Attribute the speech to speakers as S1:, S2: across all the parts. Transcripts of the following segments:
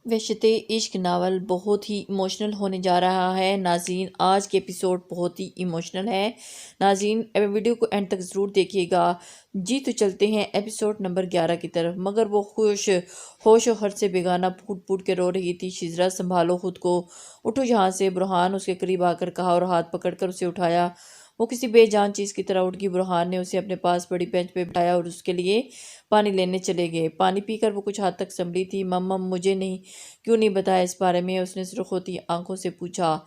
S1: وحشت عشق ناول بہت ہی ایموشنل ہونے جا رہا ہے ناظرین۔ آج کے ایپیسوڈ بہت ہی ایموشنل ہے ناظرین، ویڈیو کو اینڈ تک ضرور دیکھیے گا۔ جی تو چلتے ہیں ایپیسوڈ نمبر 11 کی طرف۔ مگر وہ ہوش و حرص سے بیگانہ پھوٹ پھوٹ کے رو رہی تھی۔ شزرا سنبھالو خود کو، اٹھو یہاں سے۔ برہان اس کے قریب آ کر کہا اور ہاتھ پکڑ کر اسے اٹھایا۔ وہ کسی بے جان چیز کی طرح اٹھ گئی۔ برہان نے اسے اپنے پاس بڑی بینچ پہ بٹھایا اور اس کے لیے پانی لینے چلے گئے۔ پانی پی کر وہ کچھ حد تک سنبھلی تھی۔ مم مجھے کیوں نہیں بتایا اس بارے میں؟ اس نے سرخ ہوتی آنکھوں سے پوچھا۔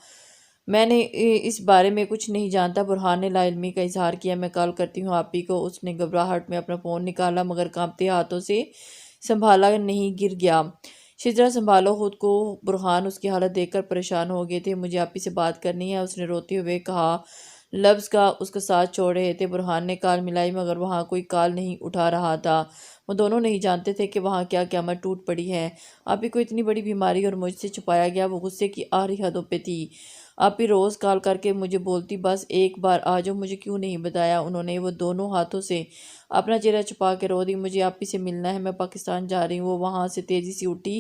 S1: میں نے اس بارے میں کچھ نہیں جانتا، برہان نے لا علمی کا اظہار کیا۔ میں کال کرتی ہوں آپی کو۔ اس نے گھبراہٹ میں اپنا فون نکالا مگر کانپتے ہاتھوں سے سنبھالا نہیں، گر گیا۔ شزرا سنبھالو خود کو۔ برہان اس کی حالت دیکھ کر پریشان ہو گئے تھے۔ مجھے آپی سے بات کرنی ہے، اس نے روتے ہوئے کہا۔ لفظ کا اس کا ساتھ چھوڑ رہے تھے۔ برہان نے کال ملائی مگر وہاں کوئی کال نہیں اٹھا رہا تھا۔ وہ دونوں نہیں جانتے تھے کہ وہاں کیا قیامت ٹوٹ پڑی ہے۔ آپی کو اتنی بڑی بیماری اور مجھ سے چھپایا گیا۔ وہ غصے کی آخری حدوں پہ تھی۔ آپی روز کال کر کے مجھے بولتی، بس ایک بار آ جاؤ، مجھے کیوں نہیں بتایا انہوں نے؟ وہ دونوں ہاتھوں سے اپنا چہرہ چھپا کے رو دی۔ مجھے آپی سے ملنا ہے، میں پاکستان جا رہی ہوں۔ وہ وہاں سے تیزی سے اٹھی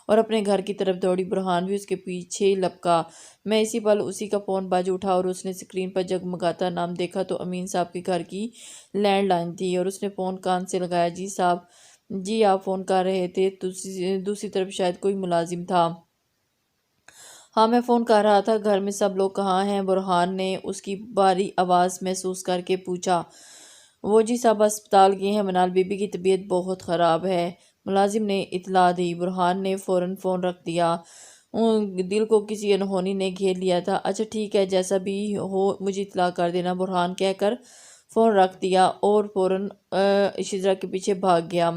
S1: اور اپنے گھر کی طرف دوڑی۔ برہان بھی اس کے پیچھے لپکا۔ میں اسی پل اسی کا فون بج اٹھا اور اس نے سکرین پر جگمگاتا نام دیکھا تو امین صاحب کے گھر کی لینڈ لائن تھی اور اس نے فون کان سے لگایا۔ جی صاحب، جی آپ فون کر رہے تھے؟ دوسری طرف شاید کوئی ملازم تھا۔ ہاں میں فون کر رہا تھا۔ گھر میں سب لوگ کہاں ہیں؟ برہان نے اس کی بھاری آواز محسوس کر کے پوچھا۔ وہ جی صاحب اسپتال گئے ہیں، منال بی بی کی طبیعت بہت خراب ہے، ملازم نے اطلاع دی۔ برہان نے فوراً فون رکھ دیا۔ دل کو کسی انہونی نے گھیر لیا تھا۔ اچھا ٹھیک ہے، جیسا بھی ہو مجھے اطلاع کر دینا، برہان کہہ کر فون رکھ دیا اور فوراً شزرا کے پیچھے بھاگ گیا۔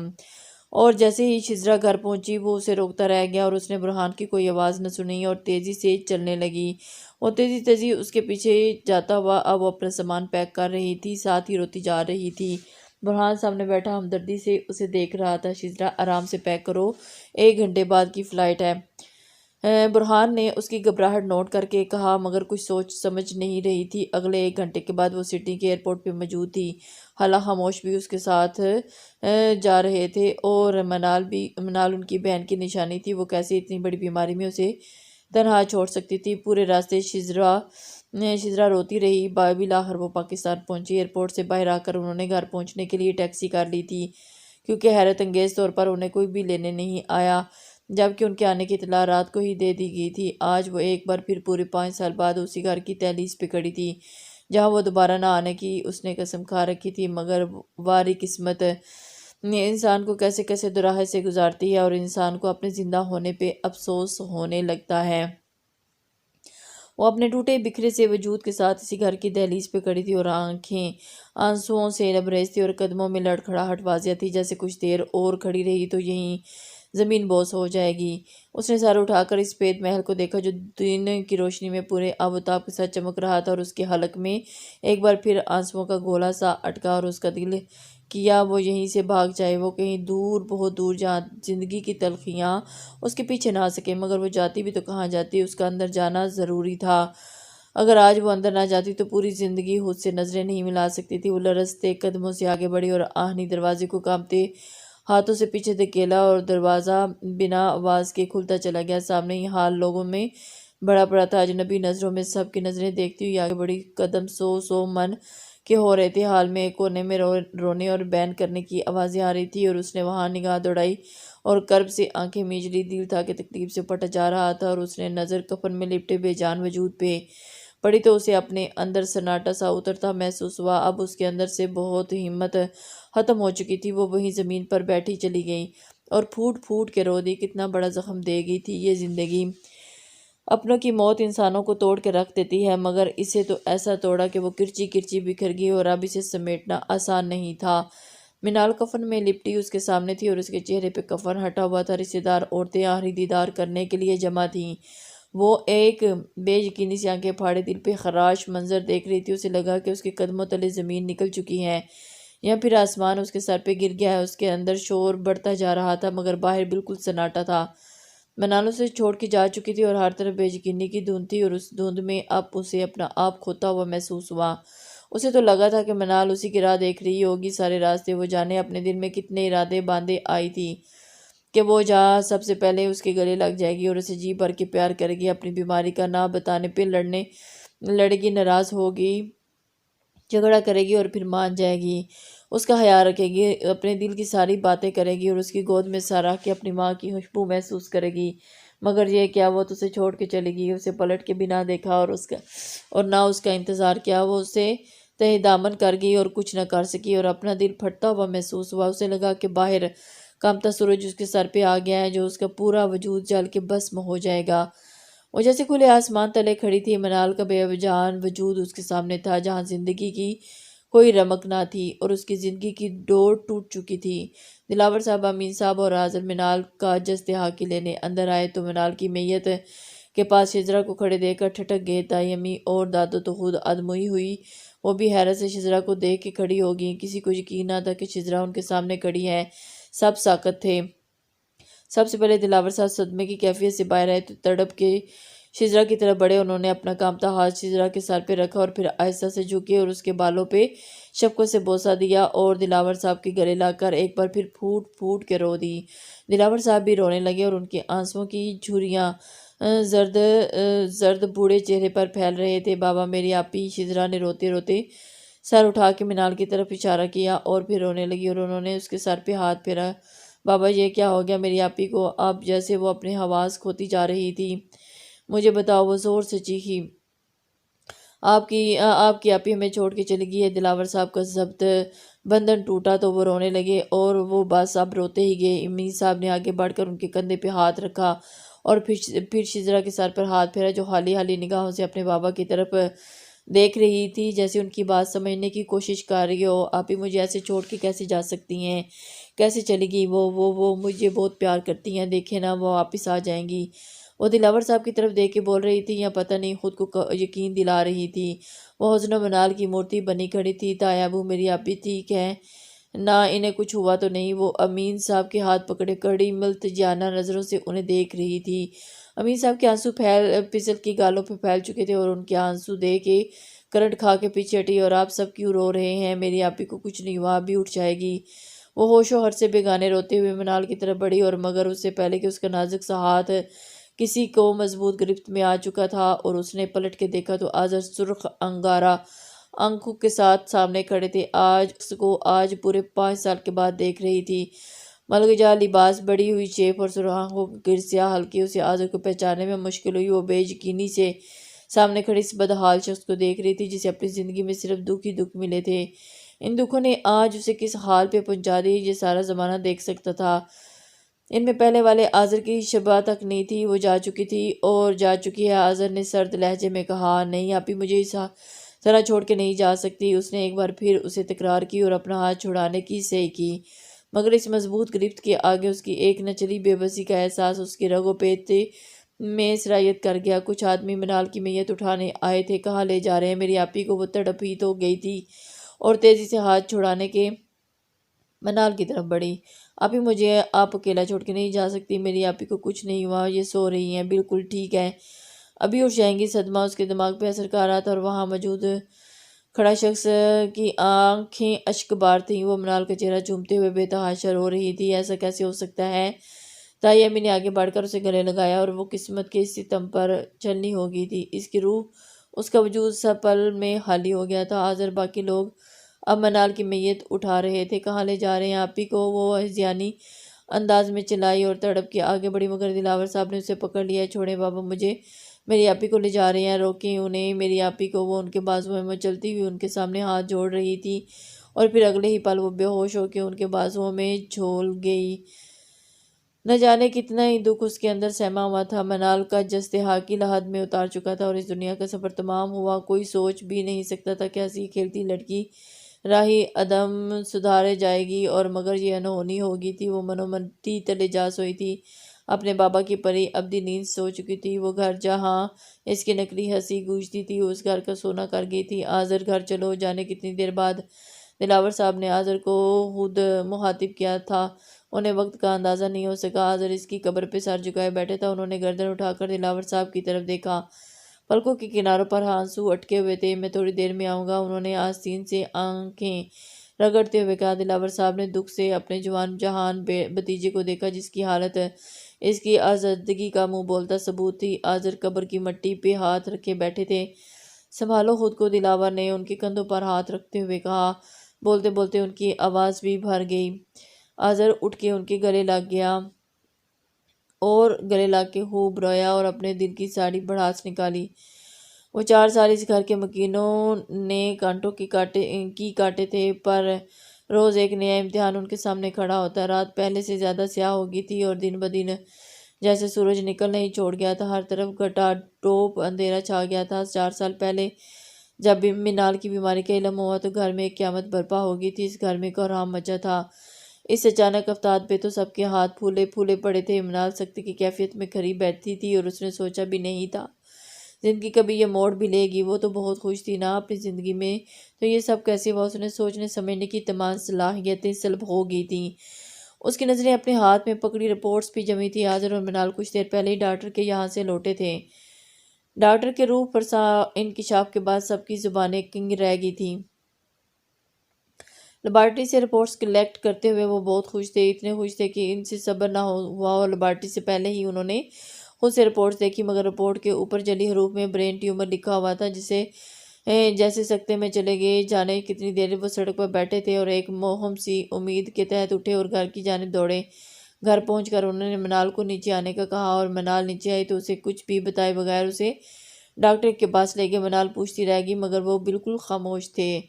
S1: اور جیسے ہی شزرا گھر پہنچی وہ اسے روکتا رہ گیا اور اس نے برہان کی کوئی آواز نہ سنی اور تیزی سے چلنے لگی۔ وہ تیزی اس کے پیچھے جاتا ہوا اب وہ اپنا سامان پیک کر رہی تھی، ساتھ ہی روتی جا رہی تھی۔ برہان سامنے بیٹھا ہمدردی سے اسے دیکھ رہا تھا۔ شزرا آرام سے پیک کرو، 1 گھنٹے بعد کی فلائٹ ہے، برہان نے اس کی گھبراہٹ نوٹ کر کے کہا مگر کچھ سوچ سمجھ نہیں رہی تھی۔ اگلے 1 گھنٹے کے بعد وہ سڈنی کے ایئرپورٹ پہ موجود تھی۔ حالا خاموش بھی اس کے ساتھ جا رہے تھے اور منال ان کی بہن کی نشانی تھی۔ وہ کیسے اتنی بڑی بیماری میں اسے تنہا چھوڑ سکتی تھی؟ پورے راستے شزرا روتی رہی۔ بالآخر وہ پاکستان پہنچی۔ ایئرپورٹ سے باہر آ کر انہوں نے گھر پہنچنے کے لیے ٹیکسی کر لی تھی کیونکہ حیرت انگیز طور پر انہیں کوئی بھی لینے نہیں آیا، جبکہ ان کے آنے کی اطلاع رات کو ہی دے دی گئی تھی۔ آج وہ ایک بار پھر پورے 5 سال بعد اسی گھر کی دہلیز پہ کھڑی تھی جہاں وہ دوبارہ نہ آنے کی اس نے قسم کھا رکھی تھی۔ مگر واری قسمت انسان کو کیسے کیسے دوراہے سے گزارتی ہے اور انسان کو اپنے زندہ ہونے پہ افسوس ہونے لگتا ہے۔ وہ اپنے ٹوٹے بکھرے سے وجود کے ساتھ اسی گھر کی دہلیز پہ کھڑی تھی اور آنکھیں آنسوؤں سے لبریز تھی اور قدموں میں لڑکھڑاہٹ واضح تھی، جیسے کچھ دیر اور کھڑی رہی تو یہیں زمین بوس ہو جائے گی۔ اس نے سر اٹھا کر اس سفید محل کو دیکھا جو دن کی روشنی میں پورے آب و تاب کے ساتھ چمک رہا تھا اور اس کے حلق میں ایک بار پھر آنسوؤں کا گولا سا اٹکا اور اس کا دل کیا وہ یہیں سے بھاگ جائے، وہ کہیں دور، بہت دور، جہاں زندگی کی تلخیاں اس کے پیچھے نہ آ سکیں۔ مگر وہ جاتی بھی تو کہاں جاتی؟ اس کا اندر جانا ضروری تھا۔ اگر آج وہ اندر نہ جاتی تو پوری زندگی خود سے نظریں نہیں ملا سکتی تھی۔ وہ لرزتے قدموں سے آگے بڑھی اور آہنی دروازے کو کانپتے ہاتھوں سے پیچھے دھکیلا اور دروازہ بنا آواز کے کھلتا چلا گیا۔ سامنے ہی حال لوگوں میں بڑا پڑا تھا، اجنبی نظروں میں سب کی نظریں دیکھتی ہوئی آگے بڑھی۔ قدم 100 من کے ہو رہے تھے۔ حال میں ایک کونے میں رونے اور بین کرنے کی آوازیں آ رہی تھی اور اس نے وہاں نگاہ دوڑائی اور کرب سے آنکھیں میچ لی۔ دل تھا کہ تکلیف سے پھٹ جا رہا تھا اور اس نے نظر کفن میں لپٹے بے جان وجود پہ پڑی تو اسے اپنے اندر سناٹا سا اترتا محسوس ہوا۔ اب اس کے اندر سے بہت ہمت ختم ہو چکی تھی۔ وہ وہیں زمین پر بیٹھی چلی گئی اور پھوٹ پھوٹ کے رو دی۔ کتنا بڑا زخم دے گئی تھی یہ زندگی! اپنوں کی موت انسانوں کو توڑ کے رکھ دیتی ہے مگر اسے تو ایسا توڑا کہ وہ کرچی کرچی بکھر گئی اور اب اسے سمیٹنا آسان نہیں تھا۔ منال کفن میں لپٹی اس کے سامنے تھی اور اس کے چہرے پہ کفن ہٹا ہوا تھا۔ رشتہ دار عورتیں آخری دیدار کرنے کے لیے جمع تھیں۔ وہ ایک بے یقینی سی آنکھیں پھاڑے دل پہ خراش منظر دیکھ رہی تھی۔ اسے لگا کہ اس کے قدموں تلے زمین نکل چکی ہے یا پھر آسمان اس کے سر پہ گر گیا ہے۔ اس کے اندر شور بڑھتا جا رہا تھا مگر باہر بالکل سناٹا تھا۔ منال اسے چھوڑ کے جا چکی تھی اور ہر طرف بے یقینی کی دھند تھی اور اس دھند میں اب اسے اپنا آپ کھوتا ہوا محسوس ہوا۔ اسے تو لگا تھا کہ منال اسی کی راہ دیکھ رہی ہوگی سارے راستے، وہ جانے اپنے دل میں کتنے ارادے باندھے آئی تھی کہ وہ جہاں سب سے پہلے اس کے گلے لگ جائے گی اور اسے جی بھر کے پیار کرے گی، اپنی بیماری کا نہ بتانے پہ لڑے گی، ناراض ہوگی، جھگڑا کرے گی اور پھر مان جائے گی، اس کا خیال رکھے گی، اپنے دل کی ساری باتیں کرے گی اور اس کی گود میں سارا کے اپنی ماں کی خوشبو محسوس کرے گی۔ مگر یہ کیا وہ تو اسے چھوڑ کے چلے گی، اسے پلٹ کے بھی نہ دیکھا اور نہ اس کا انتظار کیا، وہ اسے تہہ دامن کر گئی اور کچھ نہ کر سکی اور اپنا دل پھٹتا ہوا محسوس ہوا۔ اسے لگا کہ باہر کامتا سورج اس کے سر پہ آ گیا ہے، جو اس کا پورا وجود جل کے بھسم ہو جائے گا۔ وہ جیسے کھلے آسمان تلے کھڑی تھی، منال کا بے جان وجود اس کے سامنے تھا، جہاں زندگی کی کوئی رمق نہ تھی اور اس کی زندگی کی ڈور ٹوٹ چکی تھی۔ دلاور صاحب، امین صاحب اور آذر منال کا جستحاکی لینے اندر آئے تو منال کی میت کے پاس شجرا کو کھڑے دیکھ کر ٹھٹک گئے۔ دائی امی اور دادو تو خود ادموئی ہوئی، وہ بھی حیرت سے شجرا کو دیکھ کے کھڑی ہو گئیں۔ کسی کو یقین نہ تھا کہ شجرا ان کے سامنے کھڑی ہے، سب ساکت تھے۔ سب سے پہلے دلاور صاحب صدمے کی کیفیت سے باہر آئے تو تڑپ کے شجرا کی طرف بڑھے، انہوں نے اپنا کامتا ہاتھ شجرا کے سر پہ رکھا اور پھر آہستہ سے جھکے اور اس کے بالوں پہ شفقت سے بوسہ دیا اور دلاور صاحب کے گلے لا کر ایک بار پھر پھوٹ پھوٹ کے رو دی۔ دلاور صاحب بھی رونے لگے اور ان کے آنسوؤں کی جھریاں زرد بوڑھے چہرے پر پھیل رہے تھے۔ بابا میری آپی، شجرا نے روتے روتے سر اٹھا کے منال کی طرف اشارہ کیا اور پھر رونے لگی اور انہوں نے اس کے سر پہ ہاتھ پھیرا۔ بابا یہ کیا ہو گیا میری آپی کو؟ اب جیسے وہ اپنے حواس کھوتی جا رہی تھی۔ مجھے بتاؤ، وہ زور سے چیخی۔ آپ کی آپی ہمیں چھوڑ کے چلی گئی ہے۔ دلاور صاحب کا ضبط بندھن ٹوٹا تو وہ رونے لگے اور وہ بس اب روتے ہی گئے۔ امین صاحب نے آگے بڑھ کر ان کے کندھے پہ ہاتھ رکھا اور پھر شجرا کے سر پر ہاتھ پھیرا، جو حالی حالی نگاہوں سے اپنے بابا کی طرف دیکھ رہی تھی، جیسے ان کی بات سمجھنے کی کوشش کر رہی ہو۔ آپی مجھے ایسے چھوڑ کے کیسے جا سکتی ہیں؟ کیسے چلی گئی؟ وہ مجھے بہت پیار کرتی ہیں، دیکھیں نا وہ واپس آ جائیں گی۔ وہ دلاور صاحب کی طرف دیکھ کے بول رہی تھی یا پتہ نہیں خود کو یقین دلا رہی تھی۔ وہ حسن و منال کی مورتی بنی کھڑی تھی۔ تایا ابو میری آپی ٹھیک ہے نا؟ انہیں کچھ ہوا تو نہیں؟ وہ امین صاحب کے ہاتھ پکڑے کڑی ملتجانہ نظروں سے انہیں دیکھ رہی تھی۔ امین صاحب کے آنسو پھسل کی گالوں پہ پھیل چکے تھے اور ان کے آنسو دے کے کرنٹ کھا کے پیچھے ہٹی۔ اور آپ سب کیوں رو رہے ہیں؟ میری آپی کو کچھ نہیں ہوا، ابھی اٹھ جائے گی۔ وہ ہوش و حرص سے بیگانے روتے ہوئے منال کی طرف بڑھی اور مگر اس سے پہلے کہ اس کا نازک سا ہاتھ کسی کو مضبوط گرفت میں آ چکا تھا اور اس نے پلٹ کے دیکھا تو آذر سرخ انگارہ آنکھوں کے ساتھ سامنے کھڑے تھے۔ آج پورے 5 سال کے بعد دیکھ رہی تھی۔ ملک جا لباس، بڑی ہوئی چیپ اور سرخ آنکھوں کی گرسیاہ ہلکی، اسے آذر کو پہچاننے میں مشکل ہوئی۔ وہ بے یقینی سے سامنے کھڑے اس بدحال شخص کو دیکھ رہی تھی جسے اپنی زندگی میں صرف دکھ ہی دکھ ملے تھے۔ ان دکھوں نے آج اسے کس حال پہ پہنچا دی یہ سارا زمانہ دیکھ سکتا تھا۔ ان میں پہلے والے آذر کی شبح تک نہیں تھی، وہ جا چکی تھی اور جا چکی ہے۔ آذر نے سرد لہجے میں کہا، نہیں آپی، مجھے اس طرح چھوڑ کے نہیں جا سکتی۔ اس نے ایک بار پھر اسے تکرار کی اور اپنا ہاتھ چھڑانے کی صحیح کی، مگر اس مضبوط گرفت کے آگے اس کی ایک نہ چلی بے بسی کا احساس اس کی رگ و پیٹ میں سرایت کر گیا۔ کچھ آدمی منال کی میت اٹھانے آئے تھے، کہاں لے جا رہے ہیں میری آپی کو؟ وہ تڑپ ہی تو گئی تھی اور تیزی سے ہاتھ چھڑانے کے منال کی طرف بڑھی۔ آپی مجھے آپ اکیلا چھوڑ کے نہیں جا سکتی، میری آپی کو کچھ نہیں ہوا، یہ سو رہی ہیں، بالکل ٹھیک ہے، ابھی اٹھ جائیں گی۔ صدمہ اس کے دماغ پہ اثر کر رہا تھا اور وہاں موجود کھڑا شخص کی آنکھیں اشک بار تھیں۔ وہ منال کا چہرہ چومتے ہوئے بے تحاشا رو رہی تھی۔ ایسا کیسے ہو سکتا ہے؟ تائی امی نے آگے بڑھ کر اسے گلے لگایا اور وہ قسمت کے ستم پر چلنی ہو گئی تھی۔ اس کی روح، اس کا وجود سب پل میں خالی ہو گیا تھا۔ آذر، باقی لوگ اب منال کی میت اٹھا رہے تھے۔ کہاں لے جا رہے ہیں آپی کو؟ وہ ہذیانی انداز میں چلائی اور تڑپ کے آگے بڑھی، مگر دلاور صاحب نے اسے پکڑ لیا۔ چھوڑیں بابا مجھے، میری آپی کو لے جا رہے ہیں، روکیں انہیں میری آپی کو۔ وہ ان کے بازوؤں میں چلتی ہوئی ان کے سامنے ہاتھ جوڑ رہی تھی اور پھر اگلے ہی پل وہ بے ہوش ہو کے ان کے بازوؤں میں جھول گئی۔ نہ جانے کتنا ہی دکھ اس کے اندر سہما ہوا تھا۔ منال کا جستحاکی لحد میں اتار چکا تھا اور اس دنیا کا سفر تمام ہوا۔ کوئی سوچ بھی نہیں سکتا تھا کہ ہنسی کھیلتی لڑکی راہی عدم سدھارے جائے گی، اور مگر یہ انہونی ہو گئی تھی۔ وہ منومنتی تلے جا سوئی تھی، اپنے بابا کی پری ابدی نیند سو چکی تھی۔ وہ گھر جہاں اس کی نقلی ہنسی گونجتی تھی، اس گھر کا سونا کر گئی تھی۔ آذر، گھر چلو۔ جانے کتنی دیر بعد دلاور صاحب نے آذر کو خود مخاطب کیا تھا، انہیں وقت کا اندازہ نہیں ہو سکا۔ آذر اس کی قبر پہ سر جھکائے بیٹھے تھا، انہوں نے گردن اٹھا کر دلاور صاحب کی طرف دیکھا، پلکوں کے کناروں پر آنسو اٹکے ہوئے تھے۔ میں تھوڑی دیر میں آؤں گا، انہوں نے آستین سے آنکھیں رگڑتے ہوئے کہا۔ دلاور صاحب نے دکھ سے اپنے جوان جہان بھتیجے کو دیکھا جس کی حالت اس کی آزادگی کا منہ بولتا ثبوت تھی۔ آذر قبر کی مٹی پہ ہاتھ رکھے بیٹھے تھے۔ سنبھالو خود کو، دلاور نے ان کے کندھوں پر ہاتھ رکھتے ہوئے کہا۔ بولتے بولتے ان کی آواز بھی بھر گئی۔ آذر اٹھ کے ان کے گلے لگ گیا اور گلے لگ کے خوب رویا اور اپنے دل کی ساری بڑھاس نکالی۔ وہ 4 سال اس گھر کے مکینوں نے کانٹوں کی کاٹے تھے، پر روز ایک نیا امتحان ان کے سامنے کھڑا ہوتا۔ رات پہلے سے زیادہ سیاہ ہو گئی تھی اور دن بدن جیسے سورج نکلنا ہی چھوڑ گیا تھا۔ ہر طرف گھٹا ٹوپ اندھیرا چھا گیا تھا۔ 4 سال پہلے جب منال کی بیماری کا علم ہوا تو گھر میں ایک قیامت برپا ہو گئی تھی۔ اس گھر میں کوہرام مچا تھا۔ اس اچانک افتاد پہ تو سب کے ہاتھ پھولے پڑے تھے۔ منال سختی کی کیفیت میں کھری بیٹھی تھی اور اس نے سوچا بھی نہیں تھا زندگی کبھی یہ موڑ بھی لے گی۔ وہ تو بہت خوش تھی نا اپنی زندگی میں، تو یہ سب کیسے ہوا؟ اس نے سوچنے سمجھنے کی تمام صلاحیتیں سلب ہو گئی تھیں۔ اس کی نظریں اپنے ہاتھ میں پکڑی رپورٹس پہ جمی تھی۔ آذر اور منال کچھ دیر پہلے ہی ڈاکٹر کے یہاں سے لوٹے تھے۔ ڈاکٹر کے روح فرسا انکشاف کے بعد سب کی زبانیں کنگ رہ گئی تھیں۔ لیبارٹری سے رپورٹس کلیکٹ کرتے ہوئے وہ بہت خوش تھے، اتنے خوش تھے کہ ان سے صبر نہ ہوا اور لیبارٹری سے پہلے ہی انہوں نے خود سے رپورٹس دیکھی، مگر رپورٹ کے اوپر جلی حروف میں برین ٹیومر لکھا ہوا تھا۔ جیسے سکتے میں چلے گئے جانے کتنی دیر وہ سڑک پر بیٹھے تھے اور ایک موہم سی امید کے تحت اٹھے اور گھر کی جانب دوڑے۔ گھر پہنچ کر انہوں نے منال کو نیچے آنے کا کہا اور منال نیچے آئی تو اسے کچھ بھی بتائے بغیر اسے ڈاکٹر کے پاس لے گئے۔ منال پوچھتی رہ گئی مگر وہ بالکل خاموش تھے۔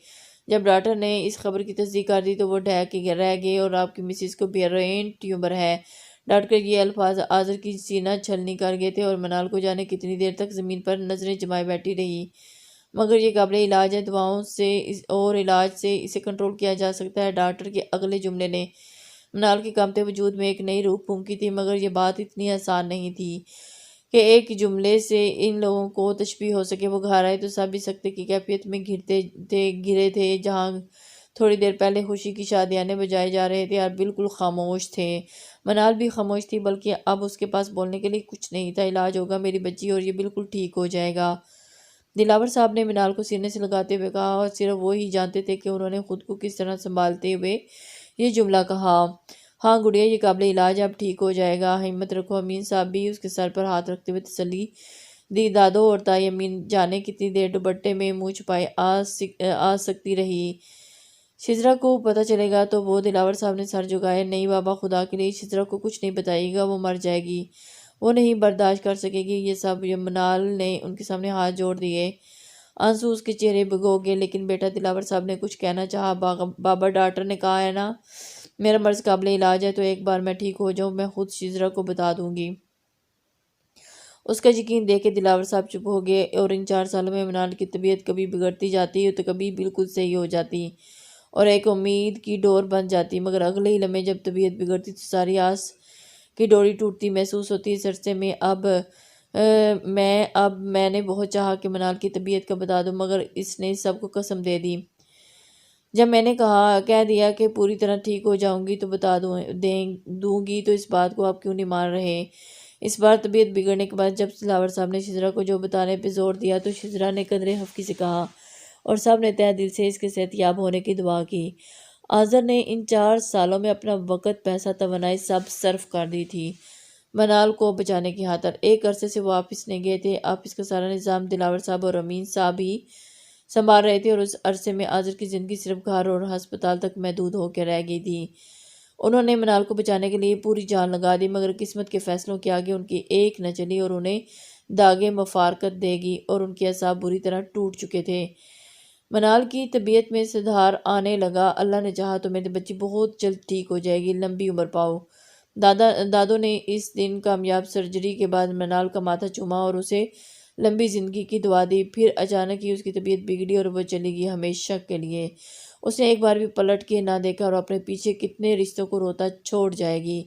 S1: جب ڈاکٹر نے اس خبر کی تصدیق کر دی تو وہ ڈھہ کے رہ گئے اور آپ کی مسز کو برین ٹیومر ہے۔ ڈاکٹر کے یہ الفاظ آذر کی سینہ چھلنی کر گئے تھے اور منال کو جانے کتنی دیر تک زمین پر نظریں جمائے بیٹھی رہی۔ مگر یہ قابل علاج ہے، دواؤں سے اور علاج سے اسے کنٹرول کیا جا سکتا ہے۔ ڈاکٹر کے اگلے جملے نے منال کے کانپتے وجود میں ایک نئی روح پھونکی تھی، مگر یہ بات اتنی آسان نہیں تھی کہ ایک جملے سے ان لوگوں کو تشبیہ ہو سکے۔ وہ گھر آئے تو سب بھی سکتے کی کیفیت میں گھرے تھے۔ جہاں تھوڑی دیر پہلے خوشی کی شادیانے بجائے جا رہے تھے، اب بالکل خاموش تھے۔ منال بھی خاموش تھی، بلکہ اب اس کے پاس بولنے کے لیے کچھ نہیں تھا۔ علاج ہوگا میری بچی اور یہ بالکل ٹھیک ہو جائے گا، دلاور صاحب نے منال کو سینے سے لگاتے ہوئے کہا، اور صرف وہ ہی جانتے تھے کہ انہوں نے خود کو کس طرح سنبھالتے ہوئے یہ جملہ کہا۔ ہاں گڑیا، یہ قابل علاج ہے، اب ٹھیک ہو جائے گا، ہمت رکھو۔ امین صاحب بھی اس کے سر پر ہاتھ رکھتے ہوئے تسلی دی۔ دادو اور تائی امین جانے کتنی دیر دوپٹے میں منہ چھپائے آ سکتی رہی۔ شزرا کو پتہ چلے گا تو وہ دلاور صاحب نے سر جھکائے۔ نہیں بابا، خدا کے لیے شزرا کو کچھ نہیں بتائیے گا، وہ مر جائے گی، وہ نہیں برداشت کر سکے گی یہ سب۔ منال نے ان کے سامنے ہاتھ جوڑ دیے، آنسو اس کے چہرے بھگو گئے۔ لیکن بیٹا، دلاور صاحب نے کچھ کہنا چاہا۔ بابا، ڈاکٹر نے کہا ہے نا میرا مرض قابل علاج ہے، تو ایک بار میں ٹھیک ہو جاؤں میں خود شزرا کو بتا دوں گی۔ اس کا یقین دیکھ کے دلاور صاحب چپ ہو گئے۔ اور ان 4 سالوں میں منال کی طبیعت کبھی بگڑتی جاتی تو کبھی بالکل صحیح ہو جاتی اور ایک امید کی ڈور بن جاتی، مگر اگلے ہی لمحے جب طبیعت بگڑتی تو ساری آس کی ڈوری ٹوٹتی محسوس ہوتی۔ اس عرصے میں میں نے بہت چاہا کہ منال کی طبیعت کا بتا دوں، مگر اس نے سب کو قسم دے دی۔ جب میں نے کہہ دیا کہ پوری طرح ٹھیک ہو جاؤں گی تو بتا دوں گی، تو اس بات کو آپ کیوں نہیں مان رہے؟ اس بار طبیعت بگڑنے کے بعد جب دلاور صاحب نے شزرا کو جو بتانے پہ زور دیا تو شزرا نے قدرے خفگی سے کہا اور سب نے تہہ دل سے اس کے صحت یاب ہونے کی دعا کی۔ آذر نے ان 4 سالوں میں اپنا وقت، پیسہ، توانائی سب صرف کر دی تھی منال کو بچانے کی خاطر۔ ایک عرصے سے وہ آفس نہیں گئے تھے۔ آفس کا سارا نظام دلاور صاحب اور امین صاحب ہی سنبھال رہے تھے اور اس عرصے میں آذر کی زندگی صرف گھر اور ہسپتال تک محدود ہو کے رہ گئی تھی۔ انہوں نے منال کو بچانے کے لیے پوری جان لگا دی، مگر قسمت کے فیصلوں کے آگے ان کی ایک نہ چلی اور انہیں داغے مفارقت دے گی اور ان کے اعصاب بری طرح ٹوٹ چکے تھے۔ منال کی طبیعت میں سدھار آنے لگا۔ اللہ نے چاہا تو میری بچی بہت جلد ٹھیک ہو جائے گی، لمبی عمر پاؤ۔ دادو نے اس دن کامیاب سرجری کے بعد منال کا ماتھا چوما اور اسے لمبی زندگی کی دعا دی۔ پھر اچانک ہی اس کی طبیعت بگڑی اور وہ چلی گئی ہمیشہ کے لیے۔ اس نے ایک بار بھی پلٹ کے نہ دیکھا اور اپنے پیچھے کتنے رشتوں کو روتا چھوڑ جائے گی۔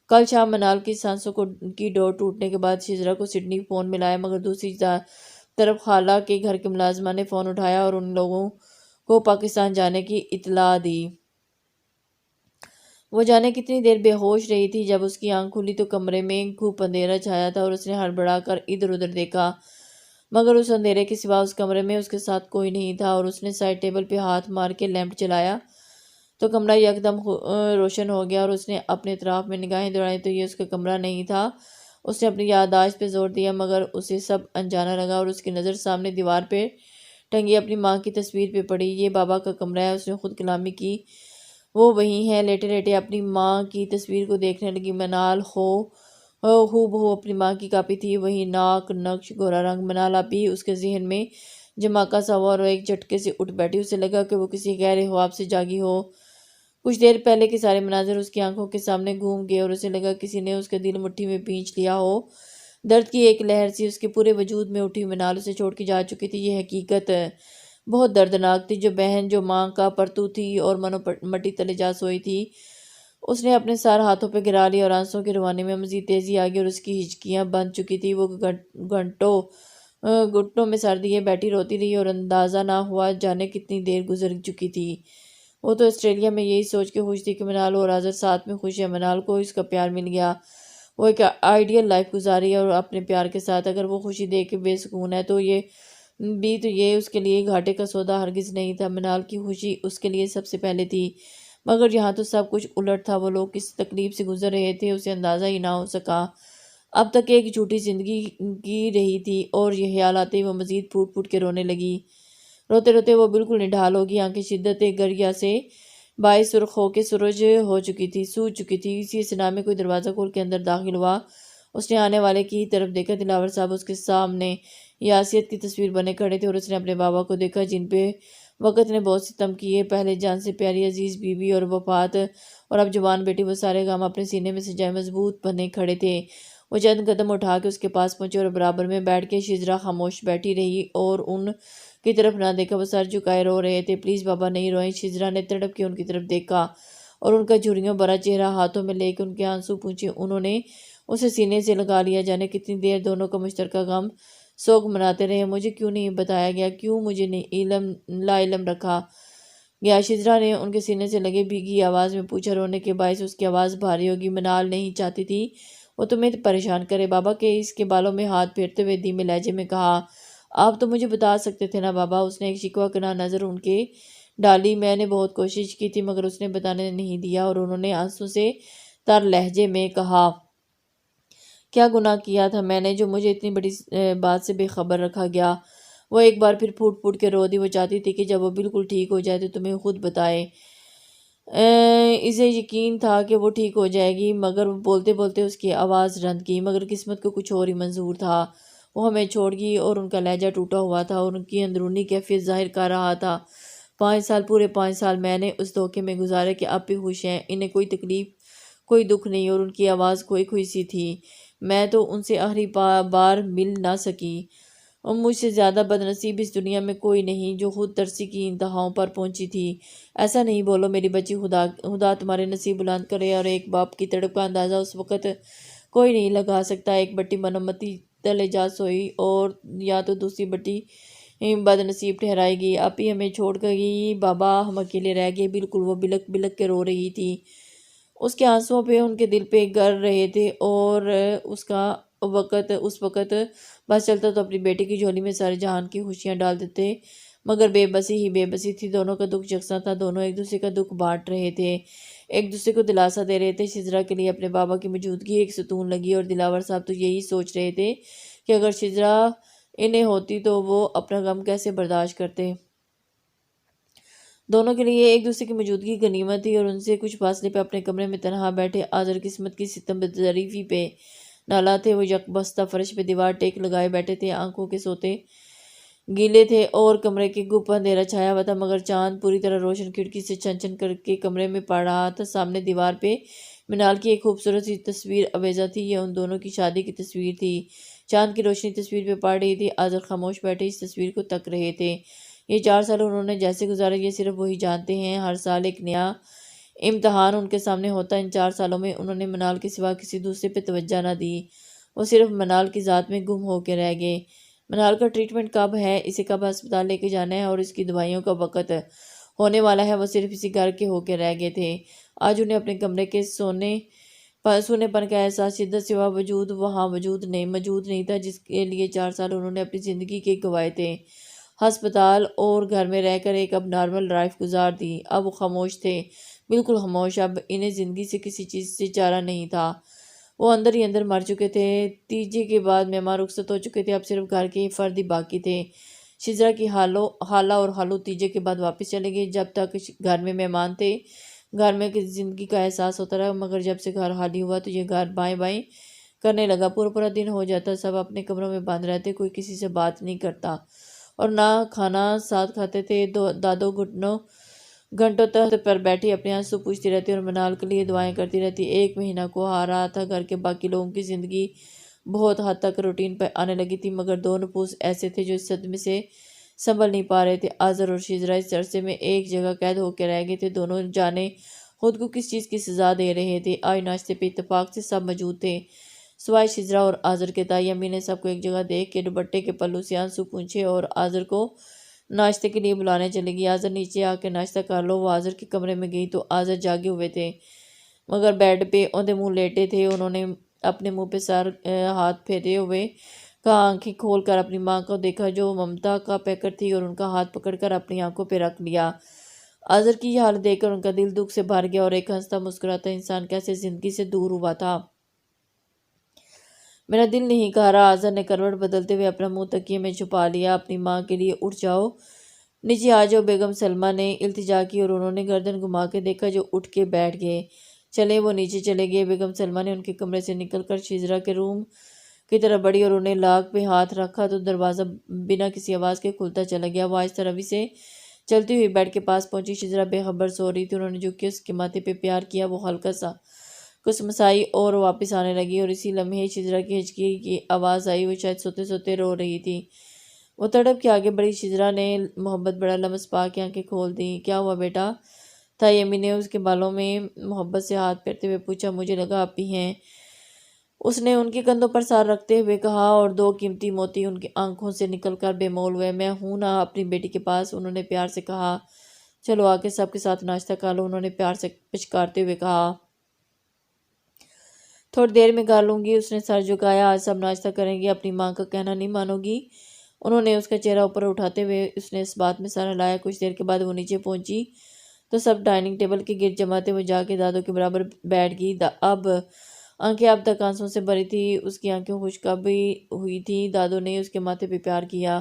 S1: کل شام منال کی سانسوں کی ڈور ٹوٹنے کے بعد شزرا کو سڈنی فون ملایا، مگر دوسری طرف خالہ کے گھر کے ملازمہ نے فون اٹھایا اور ان لوگوں کو پاکستان جانے کی اطلاع دی۔ وہ جانے کتنی دیر بے ہوش رہی تھی۔ جب اس کی آنکھ کھلی تو کمرے میں گھوپ اندھیرا چھایا تھا اور اس نے ہڑبڑا کر ادھر ادھر دیکھا، مگر اس اندھیرے کے سوا اس کمرے میں اس کے ساتھ کوئی نہیں تھا۔ اور اس نے سائڈ ٹیبل پہ ہاتھ مار کے لیمپ جلایا تو کمرہ یکدم روشن ہو گیا اور اس نے اپنے اطراف میں نگاہیں دوڑائیں تو یہ اس کا کمرہ نہیں تھا۔ اس نے اپنی یادداشت پہ زور دیا مگر اسے سب انجانا لگا اور اس کی نظر سامنے دیوار پہ ٹنگی اپنی ماں کی تصویر پہ پڑی۔ یہ بابا کا کمرہ ہے، اس نے خود کلامی کی۔ وہ وہیں ہے، لیٹے لیٹے اپنی ماں کی تصویر کو دیکھنے لگی۔ منال ہو بہو اپنی ماں کی کاپی تھی، وہی ناک نقش گورا رنگ۔ منال اب بھی اس کے ذہن میں جھماکا سا ہوا اور وہ ایک جھٹکے سے اٹھ بیٹھی۔ اسے لگا کہ وہ کسی گہرے خواب سے جاگی ہو۔ کچھ دیر پہلے کے سارے مناظر اس کی آنکھوں کے سامنے گھوم گئے اور اسے لگا کسی نے اس کا دل مٹھی میں بھینچ لیا ہو۔ درد کی ایک لہر سی اس کے پورے وجود میں اٹھی۔ منال اسے چھوڑ کے جا چکی تھی۔ یہ حقیقت بہت دردناک تھی۔ جو بہن جو ماں کا پرتو تھی اور منو مٹی تلے جا سوئی تھی، اس نے اپنے سار ہاتھوں پہ گرا لی اور آنسوں کے روانے میں مزید تیزی آ گئی اور اس کی ہچکیاں بند چکی تھی۔ وہ گھٹنوں میں سر دیے بیٹھی روتی رہی اور اندازہ نہ ہوا جانے کتنی دیر گزر چکی تھی۔ وہ تو آسٹریلیا میں یہی سوچ کے خوش تھی کہ منال اور آزر ساتھ میں خوش ہے۔ منال کو اس کا پیار مل گیا، وہ ایک آئیڈیل لائف گزاری ہے اور اپنے پیار کے ساتھ اگر وہ خوشی دیکھ کے بے سکون ہے تو یہ اس کے لیے گھاٹے کا سودا ہرگز نہیں تھا۔ منال کی خوشی اس کے لیے سب سے پہلے تھی، مگر یہاں تو سب کچھ الٹ تھا۔ وہ لوگ کس تکلیف سے گزر رہے تھے اسے اندازہ ہی نہ ہو سکا۔ اب تک ایک جھوٹی زندگی کی رہی تھی اور یہ خیال آتے ہی وہ مزید پھوٹ پھوٹ کے رونے لگی۔ روتے روتے وہ بالکل نڈھال ہوگی، آنکھیں شدت گریہ سے باعث سرخ ہو کے سرج ہو چکی تھی، سوج چکی تھی۔ اسی صدا میں کوئی دروازہ کھول کے اندر داخل ہوا۔ اس نے آنے والے کی طرف دیکھا۔ دلاور صاحب اس کے سامنے یاسیت کی تصویر بنے کھڑے تھے اور اس نے اپنے بابا کو دیکھا جن پہ وقت نے بہت ستم کیے، پہلے جان سے پیاری عزیز بیوی اور وفات، اور اب جوان بیٹی۔ وہ سارے غم اپنے سینے میں سجائے مضبوط بنے کھڑے تھے۔ وہ چند قدم اٹھا کے اس کے پاس پہنچے اور برابر میں بیٹھ کے شجرا خاموش بیٹھی رہی اور ان کی طرف نہ دیکھا۔ وہ سر جھکائے رو رہے تھے۔ پلیز بابا نہیں روئیں۔ شجرا نے تڑپ کے ان کی طرف دیکھا اور ان کا جھریوں بھرا چہرہ ہاتھوں میں لے کے ان کے آنسو پونچھے انہوں نے اسے سینے سے لگا لیا۔ جانے کتنی دیر دونوں کا مشترکہ غم سوگ مناتے رہے۔ مجھے کیوں نہیں بتایا گیا، کیوں مجھے لا علم رکھا گیا؟ شجرا نے ان کے سینے سے لگے بھیگی آواز میں پوچھا۔ رونے کے باعث اس کی آواز بھاری ہوگی۔ منال نہیں چاہتی تھی وہ تمہیں پریشان کرے۔ بابا کے اس کے بالوں میں ہاتھ پھیرتے ہوئے دھیمے لہجے میں کہا، آپ تو مجھے بتا سکتے تھے نا بابا۔ اس نے ایک شکوہ کناہ نظر ان کے ڈالی۔ میں نے بہت کوشش کی تھی مگر اس نے بتانے نہیں دیا۔ اور انہوں نے آنسوں سے تر لہجے میں کہا، کیا گناہ کیا تھا میں نے جو مجھے اتنی بڑی بات سے بے خبر رکھا گیا؟ وہ ایک بار پھر پھوٹ پھوٹ کے رو دی۔ وہ چاہتی تھی کہ جب وہ بالکل ٹھیک ہو جائے تو تمہیں خود بتائے۔ اسے یقین تھا کہ وہ ٹھیک ہو جائے گی مگر بولتے بولتے اس کی آواز رند کی۔ مگر قسمت کو کچھ اور ہی منظور تھا۔ وہ ہمیں چھوڑ گئی اور ان کا لہجہ ٹوٹا ہوا تھا اور ان کی اندرونی کیفیت ظاہر کر رہا تھا۔ 5 سال، پورے 5 سال میں نے اس دھوکے میں گزارے کہ اب بھی خوش ہیں، انہیں کوئی تکلیف کوئی دکھ نہیں، اور ان کی آواز کھوئی کھوئی سی تھی۔ میں تو ان سے آخری بار مل نہ سکی، اور مجھ سے زیادہ بد نصیب اس دنیا میں کوئی نہیں جو خود ترسی کی انتہاؤں پر پہنچی تھی۔ ایسا نہیں بولو میری بچی، خدا تمہارے نصیب بلند کرے۔ اور ایک باپ کی تڑپ کا اندازہ اس وقت کوئی نہیں لگا سکتا۔ ایک بٹی منومتی تلے جا سوئی اور یا تو دوسری بٹی بد نصیب ٹھہرائی گئی۔ اب ہی ہمیں چھوڑ گئی بابا، ہم اکیلے رہ گئے۔ بالکل وہ بلک بلک کے رو رہی تھی۔ اس کے آنسوؤں پہ ان کے دل پہ گر رہے تھے اور اس وقت بس چلتا تو اپنی بیٹی کی جھولی میں سارے جہان کی خوشیاں ڈال دیتے، مگر بے بسی ہی بے بسی تھی۔ دونوں کا دکھ یکساں تھا، دونوں ایک دوسرے کا دکھ بانٹ رہے تھے، ایک دوسرے کو دلاسا دے رہے تھے۔ شجرا کے لیے اپنے بابا کی موجودگی ایک ستون لگی اور دلاور صاحب تو یہی سوچ رہے تھے کہ اگر شجرا انہیں ہوتی تو وہ اپنا غم کیسے برداشت کرتے۔ دونوں کے لیے ایک دوسرے کی موجودگی غنیمت تھی اور ان سے کچھ فاصلے پہ اپنے کمرے میں تنہا بیٹھے آزر قسمت کی ستم ظریفی پہ نالا تھے۔ وہ یک بستہ فرش پہ دیوار ٹیک لگائے بیٹھے تھے، آنکھوں کے سوتے گیلے تھے اور کمرے کے گپ اندھیرا چھایا ہوا تھا، مگر چاند پوری طرح روشن کھڑکی سے چھن چھن کر کے کمرے میں پڑ رہا تھا۔ سامنے دیوار پہ منال کی ایک خوبصورت سی تصویر ابیضہ تھی، یہ ان دونوں کی شادی کی تصویر تھی۔ چاند کی روشنی تصویر پہ پڑ رہی تھی۔ آزر خاموش بیٹھے اس تصویر کو تک رہے تھے۔ یہ 4 سال انہوں نے جیسے گزارے یہ صرف وہی جانتے ہیں۔ ہر سال ایک نیا امتحان ان کے سامنے ہوتا۔ ان 4 سالوں میں انہوں نے منال کے سوا کسی دوسرے پہ توجہ نہ دی، وہ صرف منال کی ذات میں گم ہو کے رہ گئے۔ منال کا ٹریٹمنٹ کب ہے، اسے کب ہسپتال لے کے جانا ہے اور اس کی دوائیوں کا وقت ہونے والا ہے، وہ صرف اسی گھر کے ہو کے رہ گئے تھے۔ آج انہیں اپنے کمرے کے سونے پن کا احساس شدت سے ہوا۔ وہاں موجود نہیں تھا جس کے لیے 4 سال انہوں نے اپنی زندگی کے گنوائے تھے۔ ہسپتال اور گھر میں رہ کر ایک اب نارمل لائف گزار دی۔ اب وہ خاموش تھے، بالکل خاموش۔ اب انہیں زندگی سے کسی چیز سے چارہ نہیں تھا، وہ اندر ہی اندر مر چکے تھے۔ تیجے کے بعد مہمان رخصت ہو چکے تھے، اب صرف گھر کے فرد ہی باقی تھے۔ شجرا کی خالہ اور خالو تیجے کے بعد واپس چلے گئے۔ جب تک گھر میں مہمان تھے گھر میں زندگی کا احساس ہوتا رہا، مگر جب سے گھر خالی ہوا تو یہ گھر بائیں بائیں کرنے لگا۔ پورا پورا دن ہو جاتا، سب اپنے کمروں میں بند رہتے، کوئی کسی سے بات نہیں کرتا اور نہ کھانا ساتھ کھاتے تھے۔ دادو گھنٹوں تک پر بیٹھی اپنے آنسو پوچھتی رہتی اور منال کے لیے دعائیں کرتی رہتی۔ ایک مہینہ کو آ رہا تھا، گھر کے باقی لوگوں کی زندگی بہت حد تک روٹین پر آنے لگی تھی، مگر دو نفوس ایسے تھے جو اس صدمے سے سنبھل نہیں پا رہے تھے۔ آذر اور شجرا اس عرصے میں ایک جگہ قید ہو کے رہ گئے تھے، دونوں جانے خود کو کس چیز کی سزا دے رہے تھے۔ آج ناشتے پہ اتفاق سے سب موجود تھے سوائے شجرا اور آذر کے۔ تائی امی نے سب کو ایک جگہ دیکھ کے دوپٹے کے پلو سے آنسو پونچھے اور آذر کو ناشتے کے لیے بلانے چلے گی۔ آذر نیچے آ کے ناشتہ کر لو۔ وہ آذر کے کمرے میں گئی تو آذر جاگے ہوئے تھے، مگر بیڈ پہ اوندے منہ لیٹے تھے۔ انہوں نے اپنے منہ پہ سر ہاتھ پھیرے ہوئے کہا، آنکھیں کھول کر اپنی ماں کو دیکھا جو ممتا کا پیکر تھی اور ان کا ہاتھ پکڑ کر اپنی آنکھوں پہ رکھ لیا۔ آذر کی یہ حالت دیکھ کر ان کا دل دکھ سے بھر گیا اور ایک ہنستا مسکراتا انسان کیسے زندگی سے دور ہوا تھا۔ میرا دل نہیں کہہ رہا۔ آذر نے کروٹ بدلتے ہوئے اپنا منہ تکیے میں چھپا لیا۔ اپنی ماں کے لیے اٹھ جاؤ، نیچے آ جاؤ، بیگم سلمہ نے التجا کی اور انہوں نے گردن گھما کے دیکھا جو اٹھ کے بیٹھ گئے۔ چلے وہ نیچے چلے گئے۔ بیگم سلمہ نے ان کے کمرے سے نکل کر شجرا کے روم کی طرف بڑھی اور انہیں لاک پہ ہاتھ رکھا تو دروازہ بنا کسی آواز کے کھلتا چلا گیا۔ وہ آہستہ روی سے چلتی ہوئی بیڈ کے پاس پہنچی۔ شجرا بے خبر سو رہی تھی، انہوں نے جھک کے اس کے ماتھے پہ پیار کیا۔ وہ ہلکا سا کسمسائی اور واپس آنے لگی اور اسی لمحے شجرا کی ہچکی کی آواز آئی۔ وہ شاید سوتے سوتے رو رہی تھی۔ وہ تڑپ کے آگے بڑھی۔ شجرا نے محبت بڑا لمس پا کے آنکھیں کھول دیں۔ کیا ہوا بیٹا؟ تائی امی نے اس کے بالوں میں محبت سے ہاتھ پھیرتے ہوئے پوچھا۔ مجھے لگا آپ ہی ہیں، اس نے ان کے کندھوں پر سر رکھتے ہوئے کہا اور دو قیمتی موتی ان کی آنکھوں سے نکل کر بے مول ہوئے۔ میں ہوں نا اپنی بیٹی کے پاس، انہوں نے پیار سے کہا۔ چلو آ کے سب کے ساتھ ناشتہ کر لو، انہوں نے پیار سے پچکارتے ہوئے کہا۔ تھوڑی دیر میں کر لوں گی، اس نے سر جھکایا۔ آج سب ناشتہ کریں گے، اپنی ماں کا کہنا نہیں مانو گی؟ انہوں نے اس کا چہرہ اوپر اٹھاتے ہوئے اس نے اس بات میں سر ہلایا۔ کچھ دیر کے بعد وہ نیچے پہنچی تو سب ڈائننگ ٹیبل کے گرد جمع تھے۔ وہ جا کے دادو کے برابر بیٹھ گئی۔ آنکھیں اب تک آنسوں سے بھری تھی، اس کی آنکھیں خشک بھی ہوئی تھیں۔ دادو نے اس کے ماتھے پہ پیار کیا۔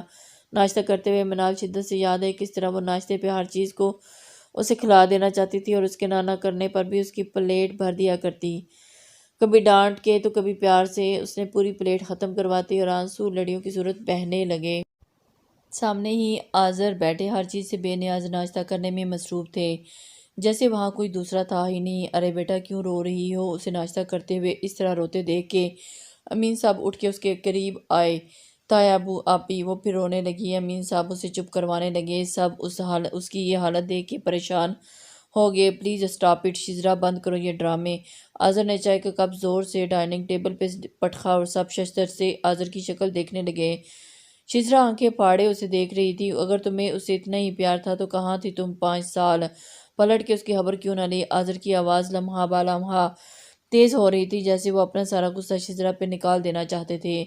S1: ناشتہ کرتے ہوئے منال شدت سے یاد ہے کس طرح وہ ناشتے پہ ہر چیز کو اسے کھلا دینا چاہتی تھی اور اس کے نہ کرنے پر بھی اس کی پلیٹ بھر دیا کرتی، کبھی ڈانٹ کے تو کبھی پیار سے۔ اس نے پوری پلیٹ ختم کرواتی اور آنسو لڑیوں کی صورت بہنے لگے۔ سامنے ہی آذر بیٹھے ہر چیز سے بے نیاز ناشتہ کرنے میں مصروف تھے، جیسے وہاں کوئی دوسرا تھا ہی نہیں۔ ارے بیٹا کیوں رو رہی ہو؟ اسے ناشتہ کرتے ہوئے اس طرح روتے دیکھ کے امین صاحب اٹھ کے اس کے قریب آئے۔ تایا ابو آپی، وہ پھر رونے لگی۔ امین صاحب اسے چپ کروانے لگے۔ سب اس کی یہ حالت دیکھ کے پریشان ہو گئے۔ پلیز اسٹاپ اٹ، شجرا بند کرو یہ ڈرامے۔ آذر نے چائے کا کپ زور سے ڈائننگ ٹیبل پہ پٹخا اور سب ششدر سے آذر کی شکل دیکھنے لگے۔ شجرا آنکھیں پھاڑے اسے دیکھ رہی تھی۔ اگر تمہیں اسے اتنا ہی پیار تھا تو کہاں تھی تم 5 سال؟ پلٹ کے اس کی خبر کیوں نہ لی؟ آذر کی آواز لمحہ با لمحہ تیز ہو رہی تھی، جیسے وہ اپنا سارا غصہ شجرا پہ نکال دینا چاہتے تھے۔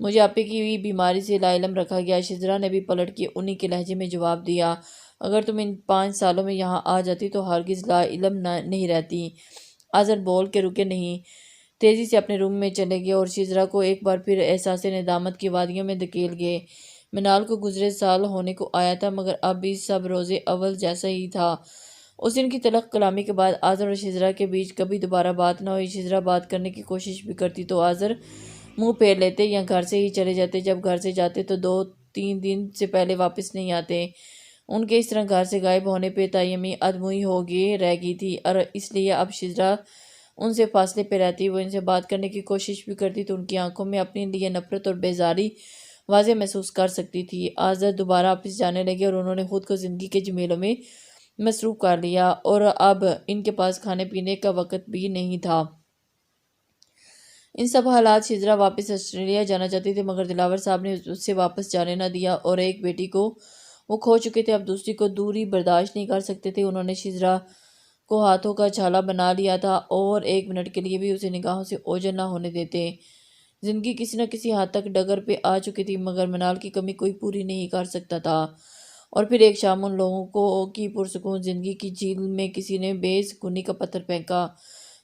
S1: مجھے آپی کی بیماری سے لاعلم رکھا گیا، شجرا نے بھی پلٹ کے انہی کے لہجے میں جواب دیا۔ اگر تم ان 5 سالوں میں یہاں آ جاتی تو ہرگز لاعلم نہیں رہتی۔ آذر بول کے رکے نہیں، تیزی سے اپنے روم میں چلے گئے اور شجرا کو ایک بار پھر احساس ندامت کی وادیوں میں دھکیل گئے۔ منال کو گزرے سال ہونے کو آیا تھا، مگر اب بھی سب روز اول جیسا ہی تھا۔ اس دن کی تلخ کلامی کے بعد آذر اور شجرا کے بیچ کبھی دوبارہ بات نہ ہوئی۔ شجرا بات کرنے کی کوشش بھی کرتی تو آذر منہ پھیر لیتے یا گھر سے ہی چلے جاتے۔ جب گھر سے جاتے تو 2-3 دن سے پہلے واپس نہیں آتے۔ ان کے اس طرح گھر سے غائب ہونے پہ تائی امی ادموئی ہو گئی رہ گئی تھی اور اس لیے اب شجرا ان سے فاصلے پہ رہتی۔ وہ ان سے بات کرنے کی کوشش بھی کرتی تو ان کی آنکھوں میں اپنے لیے نفرت اور بیزاری واضح محسوس کر سکتی تھی۔ آذر دوبارہ آفس جانے لگے اور انہوں نے خود کو زندگی کے جمیلوں میں مصروف کر لیا اور اب ان کے پاس کھانے پینے کا وقت بھی نہیں تھا۔ ان سب حالات شجرا واپس آسٹریلیا جانا چاہتی تھی، مگر دلاور صاحب نے اس سے واپس جانے نہ دیا اور ایک بیٹی کو وہ کھو چکے تھے، اب دوسری کو دوری برداشت نہیں کر سکتے تھے۔ انہوں نے شجرا کو ہاتھوں کا چھالا بنا لیا تھا اور 1 منٹ کے لیے بھی اسے نگاہوں سے اوجھل نہ ہونے دیتے۔ زندگی کسی نہ کسی حد تک ڈگر پہ آ چکی تھی، مگر منال کی کمی کوئی پوری نہیں کر سکتا تھا اور پھر ایک شام ان لوگوں کی پرسکون زندگی کی جھیل میں کسی نے بے سکونی کا پتھر پھینکا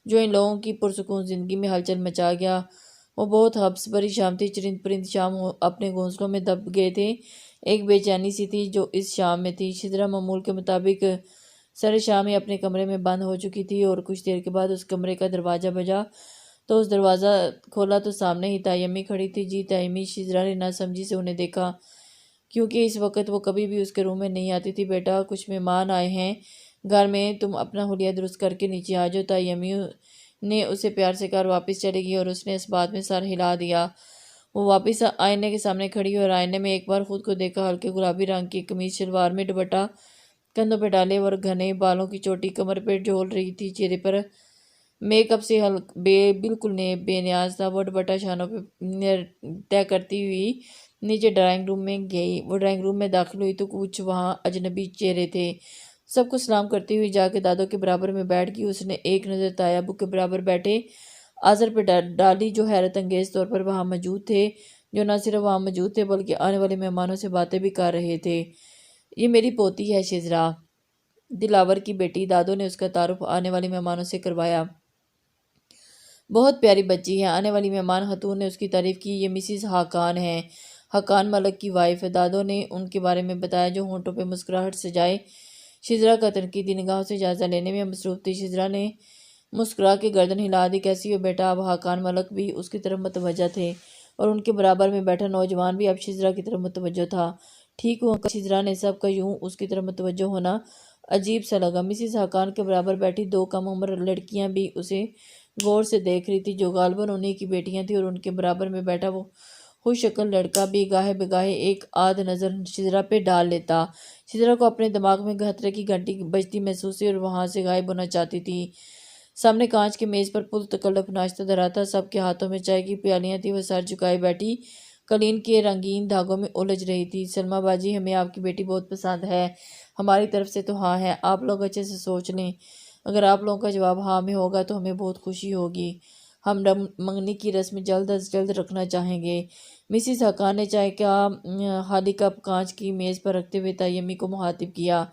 S1: جو ان لوگوں کی پرسکون زندگی میں ہلچل مچا گیا۔ وہ بہت حبس بھری شام تھی، چرند پرند شام اپنے گھونسلوں میں دب گئے تھے۔ ایک بے چینی سی تھی جو اس شام میں تھی۔ شجرا معمول کے مطابق سر شام ہی اپنے کمرے میں بند ہو چکی تھی اور کچھ دیر کے بعد اس کمرے کا دروازہ بجا تو اس دروازہ کھولا تو سامنے ہی تایمی کھڑی تھی۔ جی تایمی، شجرا نے ناسمجھی سے انہیں دیکھا کیونکہ اس وقت وہ کبھی بھی اس کے روم میں نہیں آتی تھی۔ بیٹا، کچھ مہمان آئے ہیں گھر میں، تم اپنا حلیہ درست کر کے نیچے آ جاؤ۔ تایمی نے اسے پیار سے کہا اور واپس چلے گئی اور اس نے اس بات میں سر ہلا دیا۔ وہ واپس آئینے کے سامنے کھڑی ہوئی اور آئینے میں ایک بار خود کو دیکھا۔ ہلکے گلابی رنگ کی قمیض شلوار میں دوپٹہ کندھوں پہ ڈالے اور گھنے بالوں کی چوٹی کمر پہ جھول رہی تھی۔ چہرے پر میک اپ سے بالکل بے نیاز تھا۔ وہ دوپٹہ شانوں پہ طے کرتی ہوئی نیچے ڈرائنگ روم میں گئی۔ وہ ڈرائنگ روم میں داخل ہوئی تو کچھ وہاں اجنبی چہرے تھے۔ سب کو سلام کرتی ہوئی جا کے دادوں کے برابر میں بیٹھ گئی۔ اس نے ایک نظر تایا ابو کے برابر بیٹھے آذر پہ ڈالی جو حیرت انگیز طور پر وہاں موجود تھے، جو نہ صرف وہاں موجود تھے بلکہ آنے والے مہمانوں سے باتیں بھی کر رہے تھے۔ یہ میری پوتی ہے شجرا، دلاور کی بیٹی۔ دادوں نے اس کا تعارف آنے والے مہمانوں سے کروایا۔ بہت پیاری بچی ہے۔ آنے والی مہمان خاتون نے اس کی تعریف کی۔ یہ مسز حاقان ہے، حاقان ملک کی وائف۔ دادوں نے ان کے بارے میں بتایا جو ہونٹوں پہ مسکراہٹ سجائے شجرا کا تنقیدی نگاہوں سے جائزہ لینے میں مصروف تھی۔ شجرا نے مسکرا کے گردن ہلا دی۔ کیسی ہو بیٹا؟ اب حاقان ملک بھی اس کی طرف متوجہ تھے اور ان کے برابر میں بیٹھا نوجوان بھی اب شجرا کی طرف متوجہ تھا۔ ٹھیک ہوں انکل۔ شجرا نے سب کا یوں اس کی طرف متوجہ ہونا عجیب سا لگا۔ مسز حاقان کے برابر بیٹھی دو کم عمر لڑکیاں بھی اسے غور سے دیکھ رہی تھی جو غالباً انہی کی بیٹیاں تھیں، اور ان کے برابر میں بیٹھا وہ خوش شکل لڑکا بھی گاہے بگاہے ایک آدھ نظر شجرا پہ ڈال لیتا۔ شجرا کو اپنے دماغ میں خطرے کی گھنٹی بجتی محسوس ہوئی اور وہاں سے غائب ہونا چاہتی تھی۔ سامنے کانچ کے میز پر پرتکلف ناشتہ دھرا تھا۔ سب کے ہاتھوں میں چائے کی پیالیاں تھیں۔ وہ سر جھکائے بیٹھی قالین کے رنگین دھاگوں میں الجھ رہی تھی۔ سلمیٰ باجی، ہمیں آپ کی بیٹی بہت پسند ہے۔ ہماری طرف سے تو ہاں ہے۔ آپ لوگ اچھے سے سوچ لیں، اگر آپ لوگوں کا جواب ہاں میں ہوگا تو ہمیں بہت خوشی ہوگی۔ ہم منگنی کی رسم جلد از جلد رکھنا چاہیں گے۔ مسز حقان نے چائے کا خالی کپ کانچ کی میز پر رکھتے ہوئے تیمی کو مخاطب کیا۔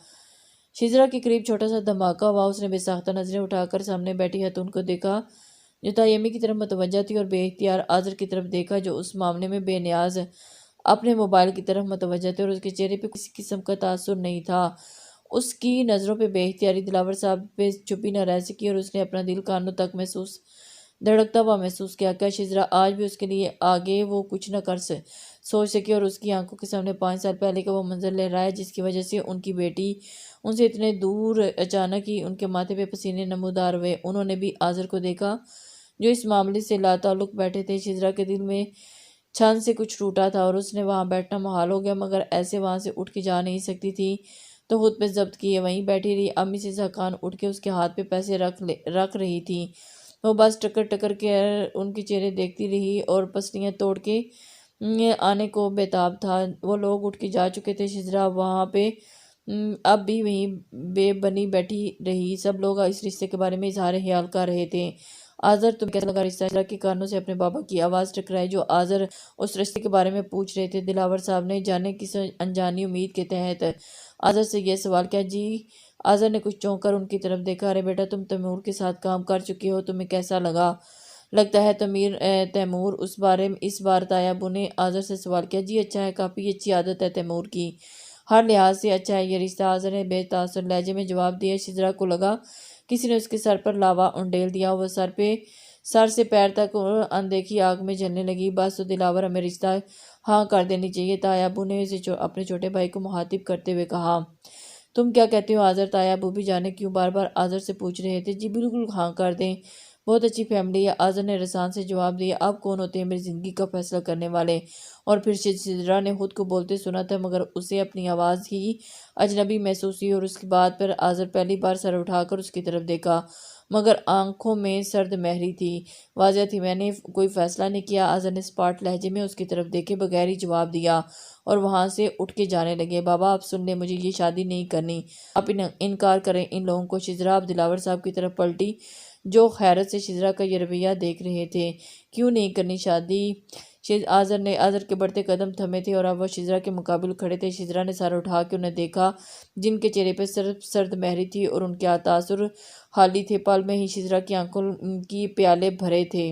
S1: شجرا کے قریب چھوٹا سا دھماکہ ہوا۔ اس نے بے ساختہ نظریں اٹھا کر سامنے بیٹھی خاتون کو دیکھا جو تیمی کی طرف متوجہ تھی، اور بے اختیار آذر کی طرف دیکھا جو اس معاملے میں بے نیاز اپنے موبائل کی طرف متوجہ تھے، اور اس کے چہرے پہ کسی قسم کا تاثر نہیں تھا۔ اس کی نظروں پہ بے اختیاری دلاور صاحب پہ چھپی نہ رہ سکی اور اس نے اپنا دل کانوں تک دھڑکتا ہوا محسوس کیا۔ کیا شجرا آج بھی اس کے لیے آگے وہ کچھ نہ سوچ سکی، اور اس کی آنکھوں کے سامنے 5 سال پہلے کا وہ منظر لہرایا جس کی وجہ سے ان کی بیٹی ان سے اتنے دور اچانک ہی ان کے ماتھے پہ پسینے نمودار ہوئے۔ انہوں نے بھی آذر کو دیکھا جو اس معاملے سے لاتعلق بیٹھے تھے۔ شجرا کے دل میں چھن سے کچھ ٹوٹا تھا اور اس نے وہاں بیٹھنا محال ہو گیا، مگر ایسے وہاں سے اٹھ کے جا نہیں سکتی تھی تو خود پہ ضبط کیے وہیں بیٹھی رہی۔ اب مسز حقان اٹھ کے اس کے ہاتھ پہ پیسے رکھ رہی تھی۔ وہ بس ٹکر ٹکر کے ان کے چہرے دیکھتی رہی اور پسلیاں توڑ کے آنے کو بےتاب تھا۔ وہ لوگ اٹھ کے جا چکے تھے۔ شجرا وہاں پہ اب بھی وہیں بے بنی بیٹھی رہی۔ سب لوگ اس رشتے کے بارے میں اظہار خیال کر رہے تھے۔ آذر، تمہیں کیسا لگا رشتہ؟ شجرا کے کانوں سے اپنے بابا کی آواز ٹکرائی جو آذر اس رشتے کے بارے میں پوچھ رہے تھے۔ دلاور صاحب نے جانے کس انجانی امید کے تحت آذر سے یہ سوال کیا۔ جی، آذر نے کچھ چونک کر ان کی طرف دیکھا۔ ارے بیٹا، تم تیمور کے ساتھ کام کر چکی ہو، تمہیں کیسا لگتا ہے تیمور؟ اس بار تایا ابو نے آذر سے سوال کیا۔ جی اچھا ہے، کافی اچھی عادت ہے تیمور کی، ہر لحاظ سے اچھا ہے یہ رشتہ، آذر نے بے تاثر لہجے میں جواب دیا۔ شجرا کو لگا کسی نے اس کے سر پر لاوا انڈیل دیا۔ وہ سر سے پیر تک اندیکھی آگ میں جلنے لگی۔ بس تو دلاور، ہمیں رشتہ ہاں کر دینی چاہیے، تایا ابو نے اسے اپنے چھوٹے بھائی کو مخاطب کرتے ہوئے کہا۔ تم کیا کہتے ہو آذر؟ تایا ابو بھی جانے کیوں بار بار آذر سے پوچھ رہے تھے۔ جی بالکل ہاں کر دیں، بہت اچھی فیملی ہے، آذر نے رسان سے جواب دیا۔ آپ کون ہوتے ہیں میری زندگی کا فیصلہ کرنے والے؟ اور پھر شجرا نے خود کو بولتے سنا تھا مگر اسے اپنی آواز ہی اجنبی محسوس ہوئی، اور اس کی بات پر آذر پہلی بار سر اٹھا کر اس کی طرف دیکھا مگر آنکھوں میں سرد مہری تھی۔ واضح تھی، میں نے کوئی فیصلہ نہیں کیا۔ آذر نے سپاٹ لہجے میں اس کی طرف دیکھے بغیر ہی جواب دیا اور وہاں سے اٹھ کے جانے لگے۔ بابا آپ سن لیں، مجھے یہ شادی نہیں کرنی، آپ انکار کریں ان لوگوں کو۔ شجرا اب دلاور صاحب کی طرف پلٹی جو حیرت سے شجرا کا یہ رویہ دیکھ رہے تھے۔ کیوں نہیں کرنی شادی؟ آذر نے آذر کے بڑھتے قدم تھمے تھے اور اب وہ شزرا کے مقابل کھڑے تھے۔ شزرا نے سر اٹھا کے انہیں دیکھا، جن کے چہرے پہ سرد مہری تھی اور ان کے تاثر حالی تھے۔ پل میں ہی شزرا کی آنکھوں کی پیالے بھرے تھے۔